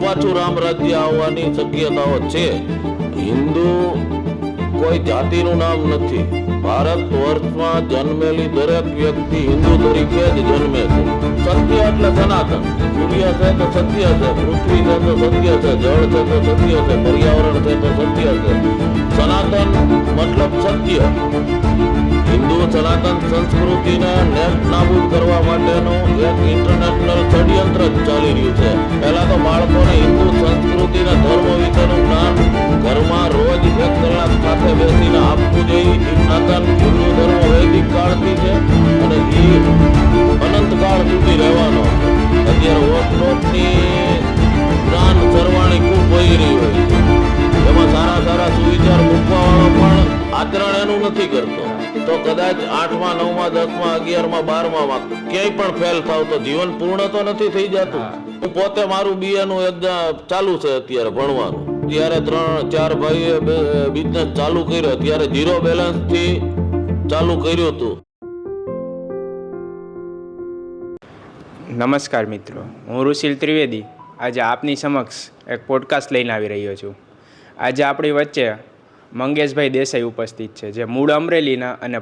પાછું રામ રાજ્ય આવવાની શક્યતાઓ છે. હિન્દુ કોઈ જાતિનું નામ નથી. ભારત વર્ષમાં જન્મેલી દરેક વ્યક્તિ હિન્દુ તરીકે જ જન્મે છે. સત્ય એટલે સનાતન. સૂર્ય છે તો સત્ય છે, પૃથ્વી છે તો સત્ય છે, જળ છે તો સત્ય છે, પર્યાવરણ છે તો સત્ય છે. સનાતન મતલબ સત્ય. હિન્દુ સનાતન સંસ્કૃતિને નેસ્ત નાબૂદ કરવા માટેનું એક ઇન્ટરનેશનલ ષડયંત્ર ચાલી રહ્યું છે. પહેલા તો બાળકોને હિન્દુ સંસ્કૃતિના ધર્મ વિશેનું જ્ઞાન ઘરમાં રોજ 1 કલાક સાથે બેસીને આપવું જોઈએ. સનાતન હિન્દુ ધર્મ વૈદિક કાળથી છે અને એ અનંત કાળ સુધી રહેવાનો. અત્યારે ઓટની જ્ઞાન સરવાણી ખૂબ વહી રહી હોય છે. એમાં સારા સુવિચાર મૂકવાવાળો પણ આચરણ એનું નથી કરતો. તો કદાચ 8મા 9મા 10મા 11મા 12મા ક્યાંય પણ ફેલ થાવ તો જીવન પૂર્ણ તો નથી થઈ જતું. હું પોતે મારું BA નું એક્ઝામ ચાલુ છે અત્યારે ભણવાનું. ત્યારે 3-4 ભાઈએ બિઝનેસ ચાલુ કર્યો. ત્યારે 0 બેલેન્સ થી ચાલુ કર્યું હતું. નમસ્કાર મિત્રો, હું ઋષિલ ત્રિવેદી આજે આપની સમક્ષ એક પોડકાસ્ટ લઈને આવી રહ્યો છું. આજે આપણી વચ્ચે મંગેશભાઈ દેસાઈ ઉપસ્થિત છે, જે મૂળ અમરેલીના અને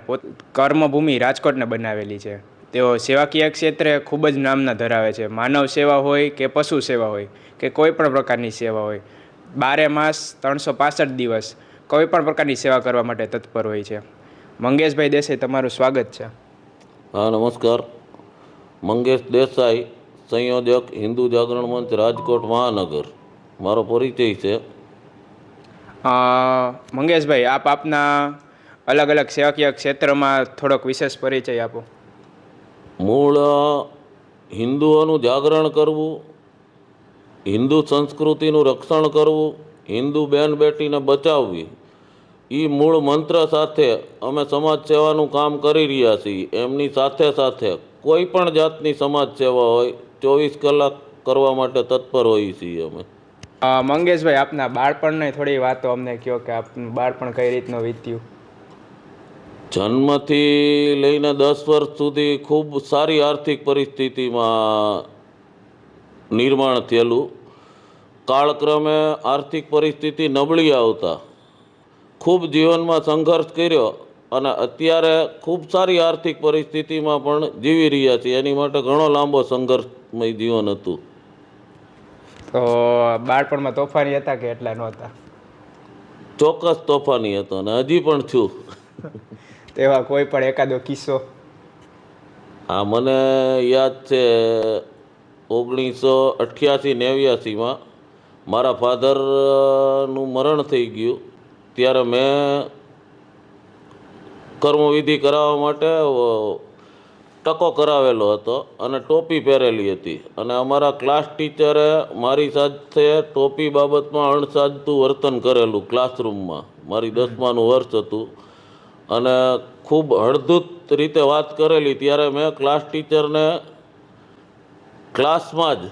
કર્મભૂમિ રાજકોટને બનાવેલી છે. તેઓ સેવાકીય ક્ષેત્રે ખૂબ જ નામના ધરાવે છે. માનવ સેવા હોય કે પશુ સેવા હોય કે કોઈ પણ પ્રકારની સેવા હોય, 12 માસ 365 દિવસ કોઈ પણ પ્રકારની સેવા કરવા માટે તત્પર હોય છે. મંગેશભાઈ દેસાઈ, તમારું સ્વાગત છે. હા, નમસ્કાર. મંગેશ દેસાઈ, સંયોજક, હિન્દુ જાગરણ મંચ, રાજકોટ મહાનગર મારો પરિચય છે. મંગેશભાઈ, આપ આપના અલગ અલગ સેવાકીય ક્ષેત્રમાં થોડોક વિશેષ પરિચય આપો. મૂળ હિન્દુઓનું જાગરણ કરવું, હિન્દુ સંસ્કૃતિનું રક્ષણ કરવું, હિન્દુ બેન બેટીને બચાવવી, એ મૂળ મંત્ર સાથે અમે સમાજ સેવાનું કામ કરી રહ્યા છીએ. એમની સાથે સાથે કોઈ પણ જાતની સમાજ સેવા હોય 24 કલાક કરવા માટે તત્પર હોઈએ છીએ અમે. મંગેશભાઈ, આપના બાળપણની થોડી વાતો અમને કહો કે આપનું બાળપણ કઈ રીતનું વીત્યું. જન્મથી લઈને 10 વર્ષ સુધી ખૂબ સારી આર્થિક પરિસ્થિતિમાં નિર્માણ થયેલું. કાળક્રમે આર્થિક પરિસ્થિતિ નબળી આવતા ખૂબ જીવનમાં સંઘર્ષ કર્યો અને અત્યારે ખૂબ સારી આર્થિક પરિસ્થિતિમાં પણ જીવી રહ્યા છીએ. એની માટે ઘણો લાંબો સંઘર્ષમય જીવન હતું. તો બાળપણમાં તોફાની હતા કે એટલા નહોતા? ચોક્કસ તોફાની હતો અને હજી પણ છું. તેવા કોઈ પણ એકાદો કિસ્સો? હા, મને યાદ છે 1988-89માં મારા ફાધરનું મરણ થઈ ગયું. ત્યારે મેં કર્મવિધિ કરાવવા માટે ટકો કરાવેલો હતો અને ટોપી પહેરેલી હતી. અને અમારા ક્લાસ ટીચરે મારી સાથે ટોપી બાબતમાં અણસાજતું વર્તન કરેલું ક્લાસરૂમમાં. મારી 10માનું વર્ષ હતું અને ખૂબ હળધૂત રીતે વાત કરેલી. ત્યારે મેં ક્લાસ ટીચરને ક્લાસમાં જ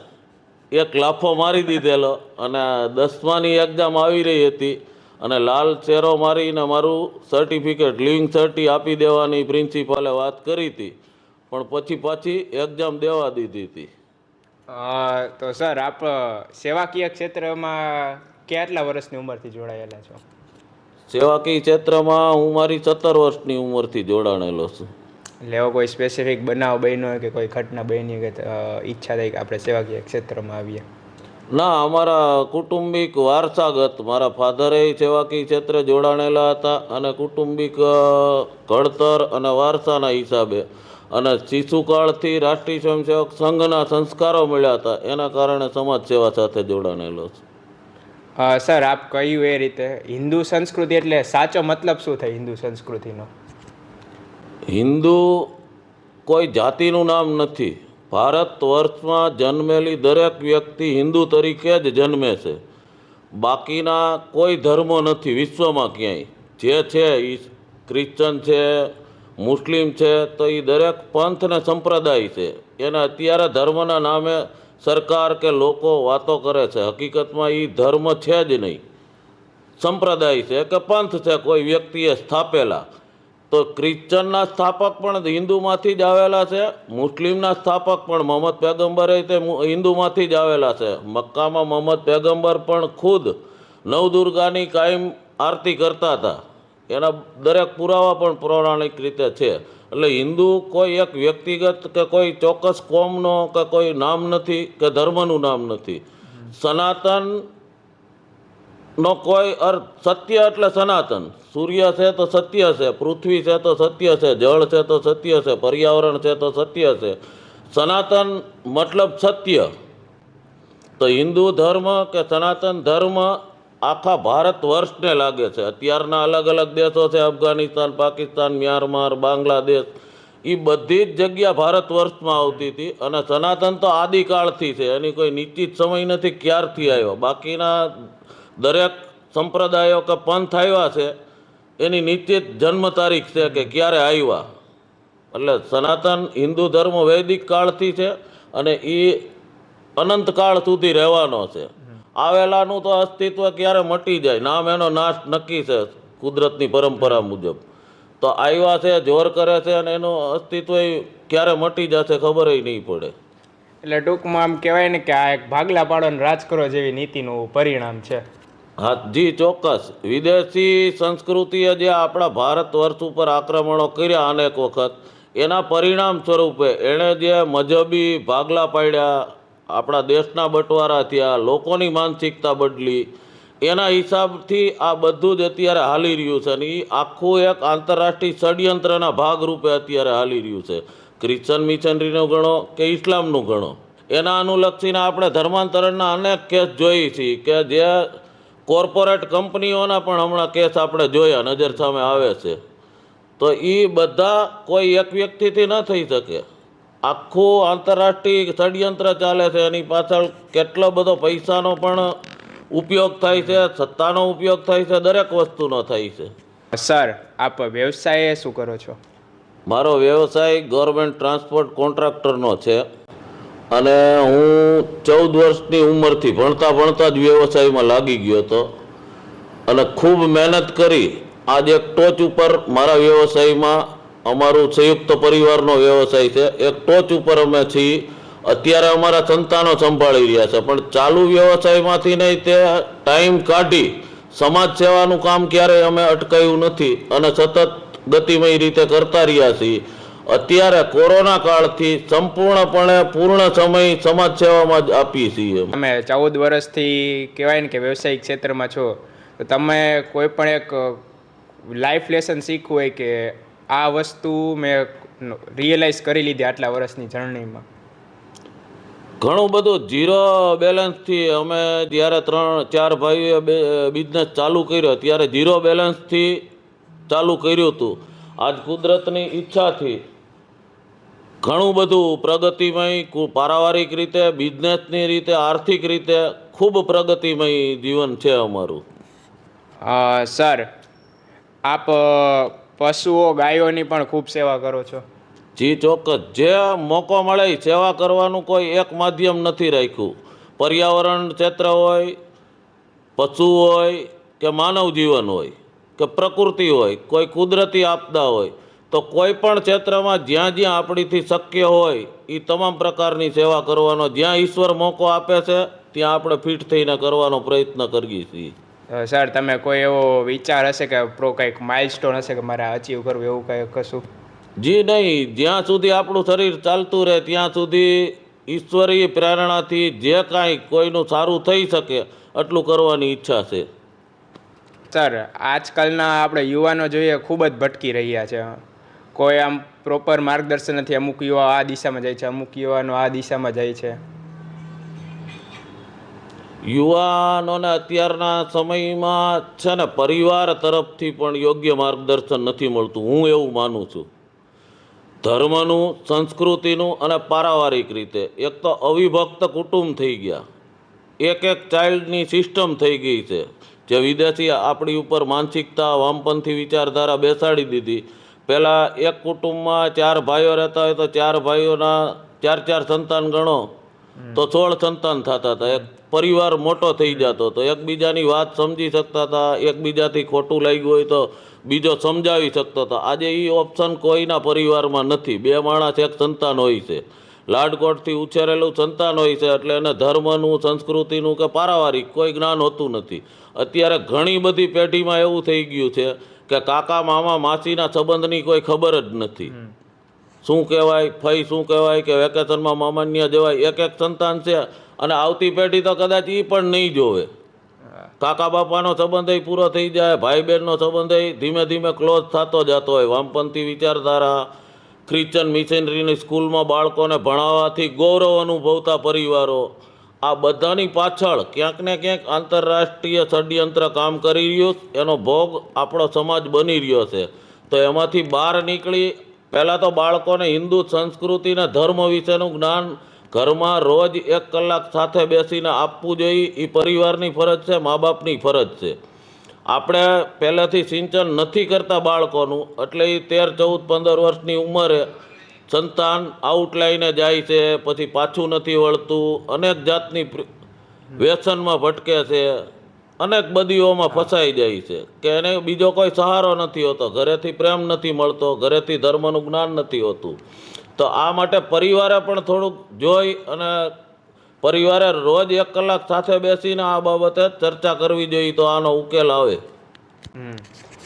એક લાફો મારી દીધેલો અને 10માની એક્ઝામ આવી રહી હતી અને લાલ ચેરો મારીને મારું સર્ટિફિકેટ, લિવિંગ સર્ટી આપી દેવાની પ્રિન્સિપાલે વાત કરી હતી, પણ પછી પાછી એક્ઝામ દેવા દીધી હતી. તો સર, આપ સેવાકીય ક્ષેત્રમાં કેટલા વર્ષની ઉંમરથી જોડાયેલા છો? સેવાકીય ક્ષેત્રમાં હું મારી 17 વર્ષની ઉંમરથી જોડાણેલો છું. એટલે એવો કોઈ સ્પેસિફિક બનાવ બન્યો હોય કે કોઈ ઘટના બની કે ઈચ્છા થઈ કે આપણે સેવાકીય ક્ષેત્રમાં આવીએ? ના, અમારા કુટુંબિક વારસાગત મારા ફાધરે સેવાકીય ક્ષેત્રે જોડાણેલા હતા અને કુટુંબિક ઘડતર અને વારસાના હિસાબે અને શિશુકાળથી રાષ્ટ્રીય સ્વયંસેવક સંઘના સંસ્કારો મળ્યા હતા. એના કારણે સમાજ સેવા સાથે જોડાણેલો છે. સર, આપ કહ્યું એ રીતે હિન્દુ સંસ્કૃતિ એટલે સાચો મતલબ શું થાય હિન્દુ સંસ્કૃતિનો? હિન્દુ કોઈ જાતિનું નામ નથી. ભારત વર્ષમાં જન્મેલી દરેક વ્યક્તિ હિન્દુ તરીકે જ જન્મે છે. બાકીના કોઈ ધર્મો નથી વિશ્વમાં ક્યાંય. જે છે એ ક્રિશ્ચન છે, મુસ્લિમ છે, તો એ દરેક પંથ ને સંપ્રદાય છે. એને અત્યારે ધર્મના નામે સરકાર કે લોકો વાતો કરે છે. હકીકતમાં એ ધર્મ છે જ નહીં, સંપ્રદાય છે કે પંથ છે કોઈ વ્યક્તિએ સ્થાપેલા. તો ક્રિશ્ચનના સ્થાપક પણ હિન્દુમાંથી જ આવેલા છે, મુસ્લિમના સ્થાપક પણ મોહમ્મદ પૈગંબર તે હિન્દુમાંથી જ આવેલા છે. મક્કામાં મોહમ્મદ પૈગંબર પણ ખુદ નવદુર્ગાની કાયમ આરતી કરતા હતા. એના દરેક પુરાવા પણ પૌરાણિક રીતે છે. એટલે હિન્દુ કોઈ એક વ્યક્તિગત કે કોઈ ચોક્કસ કોમનો કે કોઈ નામ નથી કે ધર્મનું નામ નથી. સનાતન નો કોઈ અર્થ, સત્ય એટલે સનાતન. સૂર્ય છે તો સત્ય છે, પૃથ્વી છે તો સત્ય છે, જળ છે તો સત્ય છે, પર્યાવરણ છે તો સત્ય છે. સનાતન મતલબ સત્ય. તો હિન્દુ ધર્મ કે સનાતન ધર્મ આખા ભારત વર્ષને લાગે છે. અત્યારના અલગ અલગ દેશો છે, અફઘાનિસ્તાન, પાકિસ્તાન, મ્યાનમાર, બાંગ્લાદેશ, એ બધી જ જગ્યા ભારત વર્ષમાં આવતી હતી. અને સનાતન તો આદિકાળથી છે, એની કોઈ નિશ્ચિત સમય નથી ક્યારથી આવ્યો. બાકીના દરેક સંપ્રદાયો કે પંથ આવ્યા છે એની નિશ્ચિત જન્મ તારીખ છે કે ક્યારે આવ્યા. એટલે સનાતન હિન્દુ ધર્મ વૈદિક કાળથી છે અને એ અનંત કાળ સુધી રહેવાનો છે. આવેલાનું તો અસ્તિત્વ ક્યારે મટી જાય, નામ એનો નાશ નક્કી છે કુદરતની પરંપરા મુજબ. તો આવ્યા છે, જોર કરે છે અને એનું અસ્તિત્વ ક્યારે મટી જશે ખબર નહીં પડે. એટલે ટૂંકમાં આમ કહેવાય ને કે આ એક ભાગલા પાડો ને રાજ કરો જેવી નીતિનું પરિણામ છે. હા જી, ચોક્કસ. વિદેશી સંસ્કૃતિએ જે આપણા ભારત વર્ષ ઉપર આક્રમણો કર્યા અનેક વખત, એના પરિણામ સ્વરૂપે એણે જે મજહબી ભાગલા પાડ્યા, આપણા દેશના બટવારા થયા, લોકોની માનસિકતા બદલી, એના હિસાબથી આ બધું જ અત્યારે હાલી રહ્યું છે. અને એ આખું એક આંતરરાષ્ટ્રીય ષડયંત્રના ભાગરૂપે અત્યારે હાલી રહ્યું છે. ક્રિશ્ચન મિશનરીનું ગણો કે ઇસ્લામનું ગણો, એના અનુલક્ષીને આપણે ધર્માંતરણના અનેક કેસ જોઈએ છીએ કે જે કોર્પોરેટ કંપનીઓના પણ હમણાં કેસ આપણે જોયા નજર સામે આવે છે. તો એ બધા કોઈ એક વ્યક્તિથી ન થઈ શકે. આખું આંતરરાષ્ટ્રીય ષડયંત્ર ચાલે છે. એની પાછળ કેટલો બધો પૈસાનો પણ ઉપયોગ થાય છે, સત્તાનો ઉપયોગ થાય છે, દરેક વસ્તુનો થાય છે. સર, આપ વ્યવસાય શું કરો છો? મારો વ્યવસાય ગવર્મેન્ટ ટ્રાન્સપોર્ટ કોન્ટ્રાક્ટરનો છે. અને હું 14 વર્ષની ઉંમરથી ભણતા જ વ્યવસાયમાં લાગી ગયો હતો અને ખૂબ મહેનત કરી આજ એક ટોચ ઉપર મારા વ્યવસાયમાં, અમારું સંયુક્ત પરિવારનો વ્યવસાય છે, એક ટોચ ઉપર અમે છીએ. અત્યારે અમારા સંતાનો સંભાળી રહ્યા છે. પણ ચાલુ વ્યવસાયમાંથી નહીં તે ટાઈમ કાઢી સમાજ સેવાનું કામ ક્યારેય અમે અટકાવ્યું નથી અને સતત ગતિમય રીતે કરતા રહ્યા છીએ. અત્યારે કોરોના કાળથી સંપૂર્ણપણે પૂર્ણ સમય સમાજ સેવામાં જ આપીએ છીએ. તમે 14 વર્ષથી કહેવાય ને કે વ્યવસાયિક ક્ષેત્રમાં છો, તો તમે કોઈ પણ એક લાઈફ લેસન શીખવું હોય કે આ વસ્તુ મેં રિયલાઇઝ કરી લીધી આટલા વર્ષની જર્નીમાં? ઘણું બધું. ઝીરો બેલેન્સથી અમે જ્યારે 3-4 ભાઈઓએ બિઝનેસ ચાલુ કર્યો ત્યારે ઝીરો બેલેન્સથી ચાલુ કર્યું હતું. આજ કુદરતની ઈચ્છાથી ઘણું બધું પ્રગતિમય, પારિવારિક રીતે, બિઝનેસની રીતે, આર્થિક રીતે ખૂબ પ્રગતિમય જીવન છે અમારું. સર, આપ પશુઓ, ગાયોની પણ ખૂબ સેવા કરો છો. જી ચોક્કસ. જે મોકો મળે એ સેવા કરવાનું કોઈ એક માધ્યમ નથી રાખ્યું. પર્યાવરણ ક્ષેત્ર હોય, પશુ હોય કે માનવ જીવન હોય કે પ્રકૃતિ હોય, કોઈ કુદરતી આપદા હોય, તો કોઈ પણ ક્ષેત્રમાં જ્યાં જ્યાં આપણીથી શક્ય હોય એ તમામ પ્રકારની સેવા કરવાનો, જ્યાં ઈશ્વર મોકો આપે છે ત્યાં આપણે ફિટ થઈને કરવાનો પ્રયત્ન કરીએ છીએ. સર, તમે કોઈ એવો વિચાર હશે કે કંઈક માઇલસ્ટોન હશે કે મારે અચીવ કરવું, એવું કંઈ કશું? જી નહીં. જ્યાં સુધી આપણું શરીર ચાલતું રહે ત્યાં સુધી ઈશ્વરીય પ્રેરણાથી જે કાંઈ કોઈનું સારું થઈ શકે એટલું કરવાની ઈચ્છા છે. સર, આજકાલના આપણે યુવાનો જોઈએ ખૂબ જ ભટકી રહ્યા છે. કોઈ આમ પ્રોપર માર્ગદર્શન નથી. અમુક યુવા આ દિશામાં જાય છે, અમુક યુવાનો આ દિશામાં જાય છે. યુવાનોને અત્યારના સમયમાં છે ને પરિવાર તરફથી પણ યોગ્ય માર્ગદર્શન નથી મળતું, હું એવું માનું છું. ધર્મનું, સંસ્કૃતિનું અને પારિવારિક રીતે એક તો અવિભક્ત કુટુંબ થઈ ગયા, એક ચાઇલ્ડની સિસ્ટમ થઈ ગઈ છે. જે વિદેશી આપણી ઉપર માનસિકતા, વામપંથી વિચારધારા બેસાડી દીધી. પહેલાં એક કુટુંબમાં 4 ભાઈઓ રહેતા હોય તો 4 ભાઈઓના 4 સંતાન ગણો તો 16 સંતાન થતા હતા. એક પરિવાર મોટો થઈ જતો હતો, એકબીજાની વાત સમજી શકતા હતા, એકબીજાથી ખોટું લાગ્યું હોય તો બીજો સમજાવી શકતો હતો. આજે એ ઓપ્શન કોઈના પરિવારમાં નથી. બે માણસ એક સંતાન હોય છે, લાડકોટથી ઉછેરેલું સંતાન હોય છે, એટલે એને ધર્મનું, સંસ્કૃતિનું કે પારિવારિક કોઈ જ્ઞાન હોતું નથી. અત્યારે ઘણી બધી પેઢીમાં એવું થઈ ગયું છે કે કાકા, મામા, માસીના સંબંધની કોઈ ખબર જ નથી. શું કહેવાય ફઈ, શું કહેવાય કે વેકેશનમાં મામાન્ય જવાય. એક સંતાન છે અને આવતી પેઢી તો કદાચ એ પણ નહીં જોવે. કાકા બાપાનો સંબંધ પૂરો થઈ જાય, ભાઈ બહેનનો સંબંધ ધીમે ધીમે ક્લોઝ થતો જતો હોય. વામપંથી વિચારધારા, ક્રિશ્ચન મિશનરીની સ્કૂલમાં બાળકોને ભણાવવાથી ગૌરવ અનુભવતા પરિવારો, આ બધાની પાછળ ક્યાંક ને ક્યાંક આંતરરાષ્ટ્રીય ષડયંત્ર કામ કરી રહ્યું, એનો ભોગ આપણો સમાજ બની રહ્યો છે. તો એમાંથી બહાર નીકળી પહેલાં તો બાળકોને હિન્દુ સંસ્કૃતિને ધર્મ વિશેનું જ્ઞાન ઘરમાં રોજ 1 કલાક સાથે બેસીને આપવું જોઈએ. એ પરિવારની ફરજ છે, મા બાપની ફરજ છે. આપણે પહેલેથી સિંચન નથી કરતા બાળકોનું, એટલે એ 13, 14, 15 વર્ષની ઉંમરે સંતાન આઉટલાઈને જાય છે, પછી પાછું નથી વળતું, અનેક જાતની વ્યસનમાં ભટકે છે, અનેક બદીઓમાં ફસાઈ જાય છે કે એને બીજો કોઈ સહારો નથી હોતો, ઘરેથી પ્રેમ નથી મળતો, ઘરેથી ધર્મનું જ્ઞાન નથી હોતું. તો આ માટે પરિવારે પણ થોડુંક જોઈ અને પરિવારે રોજ 1 કલાક સાથે બેસીને આ બાબતે ચર્ચા કરવી જોઈએ, તો આનો ઉકેલ આવે.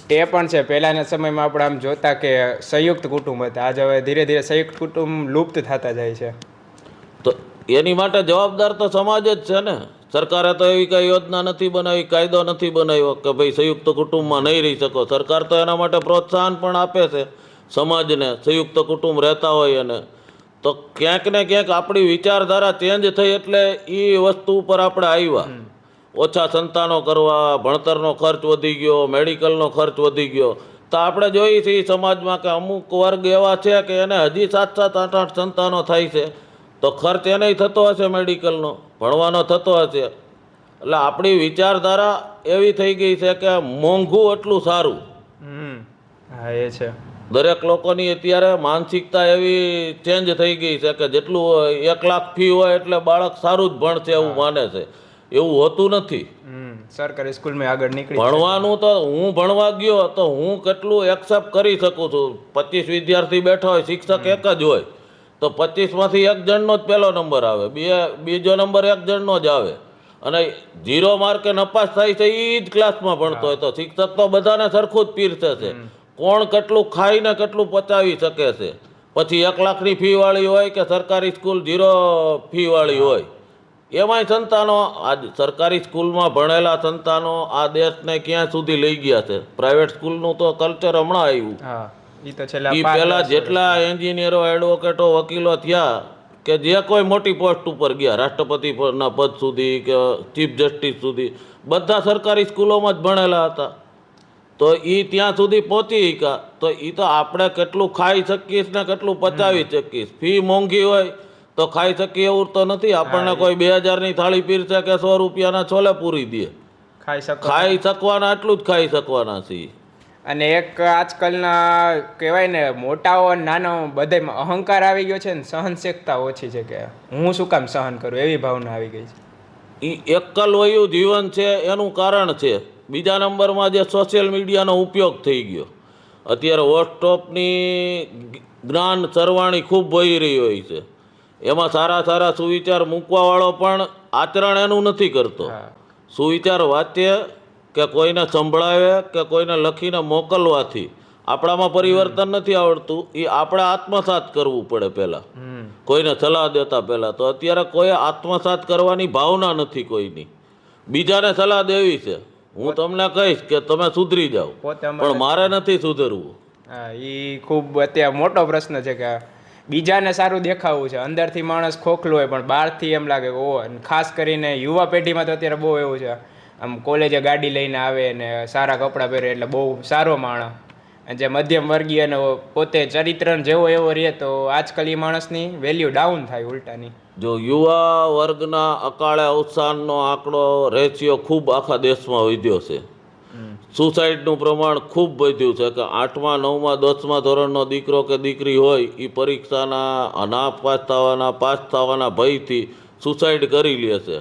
તે પણ છે. પહેલાંના સમયમાં આપણે આમ જોતા કે સંયુક્ત કુટુંબ હતા, આજે હવે ધીરે ધીરે સંયુક્ત કુટુંબ લુપ્ત થતા જાય છે. તો એની માટે જવાબદાર તો સમાજ જ છે ને. સરકારે તો એવી કંઈ યોજના નથી બનાવી, કાયદો નથી બનાવ્યો કે ભાઈ સંયુક્ત કુટુંબમાં નહીં રહી શકો. સરકાર તો એના માટે પ્રોત્સાહન પણ આપે છે સમાજને, સંયુક્ત કુટુંબ રહેતા હોય એને. તો ક્યાંક ને ક્યાંક આપણી વિચારધારા ચેન્જ થઈ એટલે એ વસ્તુ ઉપર આપણે આવ્યા. ઓછા સંતાનો કરવા, ભણતરનો ખર્ચ વધી ગયો, મેડિકલનો ખર્ચ વધી ગયો. તો આપણે જોઈએ છીએ સમાજમાં કે અમુક વર્ગ એવા છે કે એને હજી 7, 7, 8, 8 સંતાનો થાય છે, તો ખર્ચ એનેય થતો હશે, મેડિકલનો, ભણવાનો થતો હશે. એટલે આપણી વિચારધારા એવી થઈ ગઈ છે કે મોંઘું એટલું સારું. હા, એ છે. દરેક લોકોની અત્યારે માનસિકતા એવી ચેન્જ થઈ ગઈ છે કે જેટલું 1 લાખ ફી હોય એટલે બાળક સારું જ ભણશે એવું માને છે. એવું હોતું નથી. સરકારી સ્કૂલમાં આગળ નીકળી ભણવાનું તો હું ભણવા ગયો તો હું કેટલું એક્સેપ્ટ કરી શકું છું. 25 વિદ્યાર્થી બેઠા હોય, શિક્ષક એક જ હોય, તો 25માંથી 1 જણનો જ પહેલો નંબર આવે, બીજો નંબર 1 જણનો જ આવે, અને 0 માર્કે નપાસ થાય છે એ જ ક્લાસમાં ભણતો હોય. તો શિક્ષક તો બધાને સરખું જ પીરસે છે. કોણ કેટલું ખાઈને કેટલું પચાવી શકે છે. પછી 1 લાખની ફી વાળી હોય કે સરકારી સ્કૂલ 0 ફી વાળી હોય, એમાંય સંતાનો આજ સરકારી સ્કૂલમાં ભણેલા સંતાનો આ દેશને ક્યાં સુધી લઈ ગયા છે. પ્રાઇવેટ સ્કૂલનું તો કલ્ચર હમણાં આવ્યું. એ પહેલાં જેટલા એન્જિનિયરો, એડવોકેટો, વકીલો થયા કે જે કોઈ મોટી પોસ્ટ ઉપર ગયા, રાષ્ટ્રપતિના પદ સુધી કે ચીફ જસ્ટિસ સુધી, બધા સરકારી સ્કૂલોમાં જ ભણેલા હતા. તો એ ત્યાં સુધી પહોંચી ગયા. તો એ તો આપણે કેટલું ખાઈ શકીશ ને કેટલું પચાવી શકીશ. ફી મોંઘી હોય તો ખાઈ શકીએ એવું તો નથી. આપણને કોઈ 2000ની થાળી પીરસે કે 100 રૂપિયાના છોલે પૂરી દે. ખાઈ શકવાના એટલું જ ખાઈ શકવાના છીએ. અને એક આજકાલના કહેવાય ને, મોટાઓ નાનો બધામાં અહંકાર આવી ગયો છે ને, સહનશીલતા ઓછી છે કે હું શું કામ સહન કરું એવી ભાવના આવી ગઈ છે. એ એકલવયું જીવન છે એનું કારણ છે. બીજા નંબરમાં જે સોશિયલ મીડિયાનો ઉપયોગ થઈ ગયો. અત્યારે વોટ્સઅપની જ્ઞાન સરવાણી ખૂબ વહી રહી હોય છે. એમાં સારા સારા સુવિચાર મૂકવાવાળો પણ આચરણ એનું નથી કરતો. સુવિચાર વાંચે કે કોઈને સંભળાવે કે કોઈને લખીને મોકલવાથી આપણામાં પરિવર્તન નથી આવડતું. એ આપણે આત્મસાત કરવું પડે પહેલાં, કોઈને સલાહ દેતા પહેલાં. તો અત્યારે કોઈ આત્મસાત કરવાની ભાવના નથી કોઈની. બીજાને સલાહ દેવી છે, હું તમને કહીશ કે તમે સુધરી જાઓ, પણ મારે નથી સુધરવું. હા, એ ખૂબ અત્યારે મોટો પ્રશ્ન છે કે બીજાને સારું દેખાવું છે. અંદરથી માણસ ખોખલું હોય પણ બહારથી એમ લાગે કે ઓ. ખાસ કરીને યુવા પેઢીમાં તો અત્યારે બહુ એવું છે, આમ કોલેજે ગાડી લઈને આવે ને સારા કપડાં પહેરે એટલે બહુ સારો માણસ. અને જે મધ્યમ વર્ગીય પોતે ચરિત્ર જેવો એવો રહે તો આજકાલ એ માણસની વેલ્યુ ડાઉન થાય ઉલટાની. જો યુવા વર્ગના અકાળે અવસાનનો આંકડો રેશિયો ખૂબ આખા દેશમાં વધ્યો છે. સુસાઇડનું પ્રમાણ ખૂબ વધ્યું છે કે 8મા 9મા 10મા ધોરણનો દીકરો કે દીકરી હોય એ પરીક્ષાના પાસ થવાના ભયથી સુસાઇડ કરી લે છે.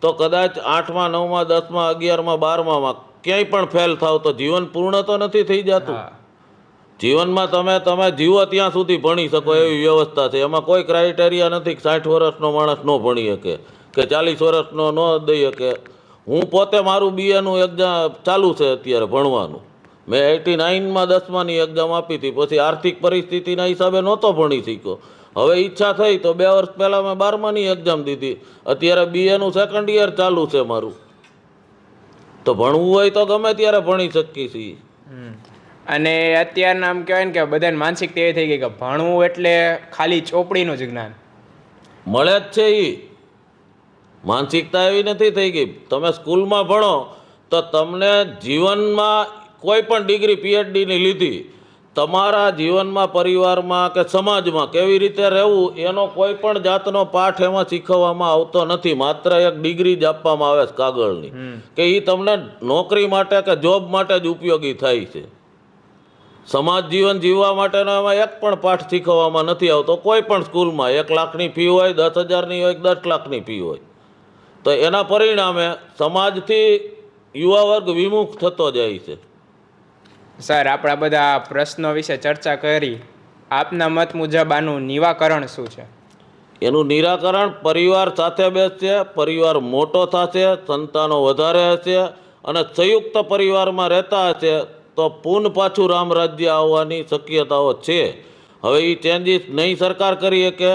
તો કદાચ 8માં 9માં 10માં 11માં 12માં ક્યાંય પણ ફેલ થાવ તો જીવન પૂર્ણ તો નથી થઈ જતું. હા જીવનમાં તમે જીવો ત્યાં સુધી ભણી શકો એવી વ્યવસ્થા છે. એમાં કોઈ ક્રાઇટેરિયા નથી કે 60 વર્ષનો માણસ ન ભણી શકે કે 40 વર્ષનો ન દઈ શકે. હું પોતે મારું બીએનું એક્ઝામ ચાલુ છે અત્યારે ભણવાનું. મેં 89માં 10માની એક્ઝામ આપી હતી. પછી આર્થિક પરિસ્થિતિના હિસાબે નહોતો ભણી શક્યો. હવે ઈચ્છા થઈ તો 2 વર્ષ પહેલાં મેં 12માની એક્ઝામ દીધી. અત્યારે બીએનું સેકન્ડ યર ચાલુ છે મારું. તો ભણવું હોય તો ગમે ત્યારે ભણી શકીએ છીએ. અને અત્યારના આમ કહેવાય ને કે બધાને માનસિકતા એવી થઈ ગઈ કે ભણવું એટલે ખાલી ચોપડીનું જ જ્ઞાન મળે જ છે. એ માનસિકતા એવી નથી થઈ ગઈ. તમે સ્કૂલમાં ભણો તો તમને જીવનમાં કોઈ પણ ડિગ્રી PhDની લીધી, તમારા જીવનમાં પરિવારમાં કે સમાજમાં કેવી રીતે રહેવું એનો કોઈ પણ જાતનો પાઠ એમાં શીખવવામાં આવતો નથી. માત્ર એક ડિગ્રી જ આપવામાં આવે છે કાગળની, કે એ તમને નોકરી માટે કે જોબ માટે જ ઉપયોગી થાય છે. સમાજ જીવન જીવવા માટેનો એમાં એક પણ પાઠ શીખવવામાં નથી આવતો કોઈ પણ સ્કૂલમાં. 1 લાખની ફી હોય, 10,000ની હોય, 10 લાખની ફી હોય. તો એના પરિણામે સમાજથી યુવા વર્ગ વિમુખ થતો જાય છે. સર આપણા બધા પ્રશ્નો વિશે ચર્ચા કરી. આપના મત મુજબ આનું નિવાકરણ શું છે? એનું નિરાકરણ પરિવાર સાથે બેસશે, પરિવાર મોટો થશે, સંતાનો વધારે હશે અને સંયુક્ત પરિવારમાં રહેતા હશે તો પાછું રામ રાજ્ય આવવાની શક્યતાઓ છે. હવે એ ચેન્જીસ નહીં સરકાર કરી શકે,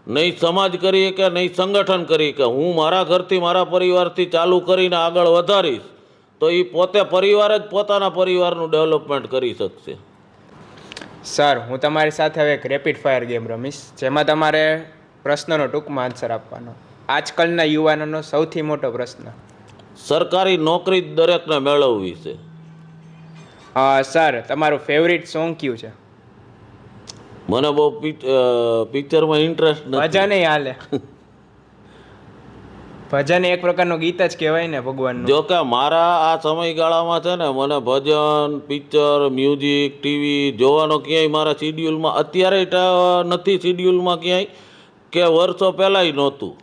નહીં સમાજ કરી શકે, નહીં સંગઠન કરી શકે. હું મારા ઘરથી મારા પરિવારથી ચાલુ કરીને આગળ વધારીશ તો એ પોતે પરિવાર જ પોતાના પરિવારનું ડેવલપમેન્ટ કરી શકશે. સર હું તમારી સાથે હવે એક રેપિડ ફાયર ગેમ રમીશ, જેમાં તમારે પ્રશ્નનો ટૂંકમાં આન્સર આપવાનો. આજકાલના યુવાનોનો સૌથી મોટો પ્રશ્ન? સરકારી નોકરી જ દરેકને મેળવવી છે. સર તમારું ફેવરિટ સોંગ કયું છે? મને બહુ પિક્ચરમાં ઇન્ટરેસ્ટ નથી. ભજન હાલે. ભજન એક પ્રકારનું ગીત જ કહેવાય ને ભગવાનનું. જો કે મારા આ સમયગાળામાં છે ને મને ભજન, પિક્ચર, મ્યુઝિક, ટીવી જોવાનો ક્યાંય મારા શિડ્યુલમાં અત્યારે નથી શિડ્યુલમાં ક્યાંય, કે વર્ષો પહેલાંય નહોતું.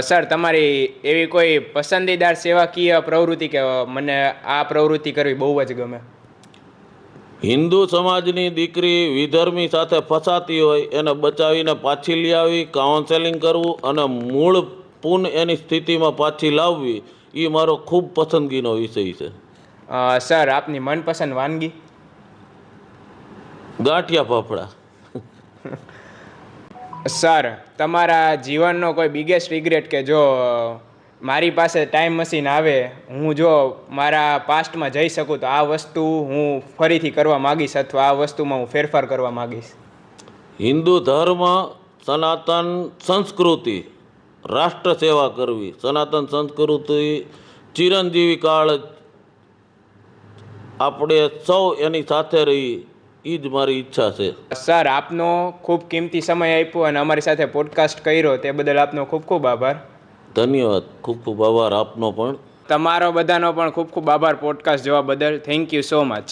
સર તમારી એવી કોઈ પસંદીદાર સેવાકીય પ્રવૃત્તિ કે મને આ પ્રવૃત્તિ કરવી બહુ જ ગમે? હિન્દુ સમાજની દીકરી વિધર્મી સાથે ફસાતી હોય એને બચાવીને પાછી લઈ આવી, કાઉન્સેલિંગ કરવું અને મૂળ એની સ્થિતિમાં પાછી લાવવી, એ મારો ખૂબ પસંદગીનો વિષય છે. સર આપની મનપસંદ વાનગી? ગાંઠિયા ફાફડા. સર તમારા જીવનનો કોઈ બિગેસ્ટ રિગ્રેટ કે જો મારી પાસે ટાઈમ મશીન આવે, હું જો મારા પાસ્ટમાં જઈ શકું તો આ વસ્તુ હું ફરીથી કરવા માગીશ અથવા આ વસ્તુમાં હું ફેરફાર કરવા માગીશ? હિન્દુ ધર્મ, સનાતન સંસ્કૃતિ, રાષ્ટ્ર સેવા કરવી, સનાતન સંસ્કૃતિ ચિરંજીવી કાળ આપણે સૌ એની સાથે રહી, એ જ મારી ઈચ્છા છે. સર આપનો ખૂબ કિંમતી સમય આપ્યો અને અમારી સાથે પોડકાસ્ટ કર્યો તે બદલ આપનો ખૂબ ખૂબ આભાર. ધન્યવાદ. ખૂબ ખૂબ આભાર આપનો પણ. તમારો બધાનો પણ ખૂબ ખૂબ આભાર પોડકાસ્ટ જોવા બદલ. Thank you so much.